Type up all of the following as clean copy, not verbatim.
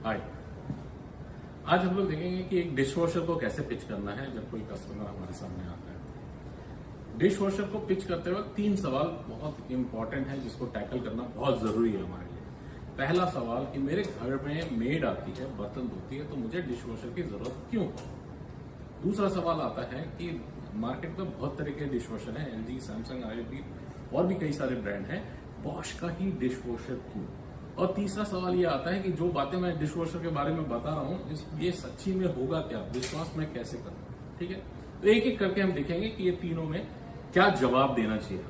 हाय। आज हम लोग देखेंगे कि एक डिश वॉशर को कैसे पिच करना है जब कोई कस्टमर हमारे सामने आता है। डिश वॉशर को पिच करते वक्त 3 सवाल बहुत इंपॉर्टेंट है जिसको टैकल करना बहुत जरूरी है हमारे लिए। पहला सवाल कि मेरे घर में मेड आती है, बर्तन धोती है, तो मुझे डिश वॉशर की जरूरत क्यों? दूसरा सवाल आता है कि मार्केट में बहुत तरह के डिश वॉशर हैं, एलजी, सैमसंग, आईबी और भी कई सारे ब्रांड हैं, बॉश का ही डिश वॉशर क्यों? और तीसरा सवाल ये आता है कि जो बातें मैं डिश वॉशर के बारे में बता रहा हूं ये सच्ची में होगा क्या, विश्वास मैं कैसे करूं? ठीक है, तो एक एक करके हम देखेंगे कि ये तीनों में क्या जवाब देना चाहिए।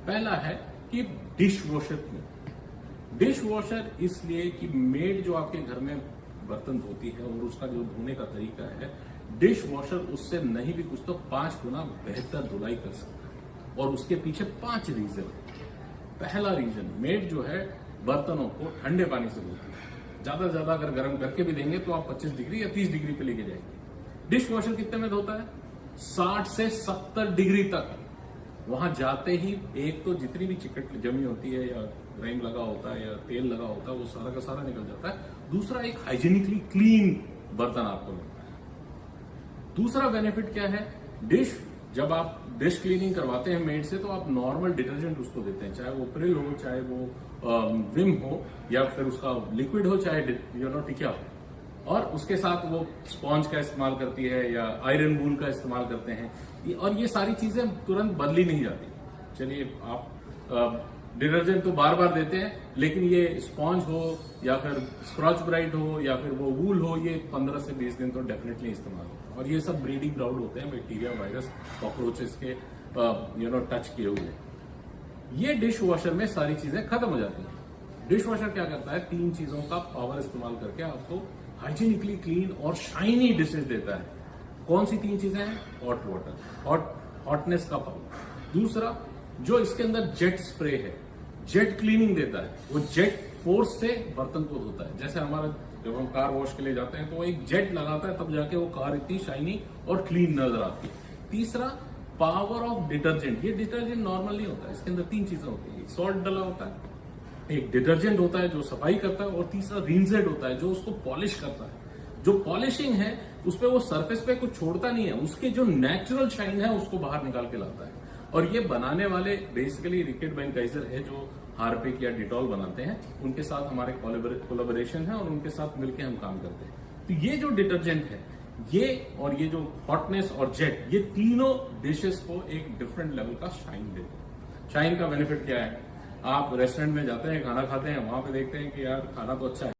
पहला है कि डिश वॉशर क्यों? डिश वॉशर इसलिए कि मेड जो आपके घर में बर्तन धोती है और उसका जो धोने का तरीका है, डिश वॉशर उससे नहीं भी कुछ तो 5 गुना बेहतर धुलाई कर सकता है। और उसके पीछे 5 रीजन है। पहला रीजन, मेड जो है बर्तनों को ठंडे पानी से धोती है। ज्यादा से ज्यादा अगर गर्म करके भी देंगे तो आप 25 डिग्री या 30 डिग्री पे लेके जाएंगे। डिश वॉशर कितने में धोता है? 60 से 70 डिग्री तक। वहां जाते ही एक तो जितनी भी चिकट जमी होती है या ग्राइम लगा होता है या तेल लगा होता है वो सारा का सारा निकल जाता है। दूसरा, एक हाइजीनिकली क्लीन बर्तन आपको मिलता है। दूसरा बेनिफिट क्या है? जब आप डिश क्लीनिंग करवाते हैं मेड से तो आप नॉर्मल डिटर्जेंट उसको देते हैं, चाहे वो प्रिल हो, चाहे वो विम हो, या फिर उसका लिक्विड हो, चाहे टिकिया हो, और उसके साथ वो स्पॉन्ज का इस्तेमाल करती है या आयरन वूल का इस्तेमाल करते हैं। और ये सारी चीजें तुरंत बदली नहीं जाती। चलिए, आप डिटर्जेंट तो बार बार देते हैं, लेकिन ये स्पॉन्ज हो या फिर स्क्रॉच ब्राइट हो या फिर वो वूल हो, ये 15 से 20 दिन तो डेफिनेटली इस्तेमाल होता है। और ये सब ब्रीडिंग ग्राउंड होते हैं बैक्टीरिया, वायरस, कॉकरोचेस के टच किए हुए। ये डिश वॉशर में सारी चीजें खत्म हो जाती हैं। डिश वॉशर क्या करता है? 3 चीजों का पावर इस्तेमाल करके आपको हाइजीनिकली क्लीन और शाइनी डिशेज देता है। कौन सी 3 चीजें हैं? हॉट वाटर, हॉटनेस का पावर। दूसरा, जो इसके अंदर जेट स्प्रे है, जेट क्लीनिंग देता है। वो जेट फोर्स से बर्तन को धोता है। जैसे हमारा जब हम कार वॉश के लिए जाते हैं तो वो एक जेट लगाता है, तब जाके वो कार इतनी शाइनी और क्लीन नजर आती है। तीसरा, पावर ऑफ डिटर्जेंट। ये डिटर्जेंट नॉर्मल नहीं होता है, इसके अंदर 3 चीजें होती है। सॉल्ट डला होता है, एक डिटर्जेंट होता है जो सफाई करता है, और तीसरा रिंसेड होता है जो उसको पॉलिश करता है। जो पॉलिशिंग है उस पर वो सरफेस पे कुछ छोड़ता नहीं है, उसके जो नेचुरल शाइन है उसको बाहर निकाल के लाता है। और ये बनाने वाले बेसिकली रिकेट बेनकाइजर है जो हार्पिक या डिटॉल बनाते हैं, उनके साथ हमारे कोलैबोरेशन है और उनके साथ मिलकर हम काम करते हैं। तो ये जो डिटर्जेंट है, ये और ये जो हॉटनेस और जेट, ये तीनों डिशेस को एक डिफरेंट लेवल का शाइन देते हैं। शाइन का बेनिफिट क्या है? आप रेस्टोरेंट में जाते हैं, खाना खाते हैं, वहां पे देखते हैं कि यार खाना तो अच्छा है,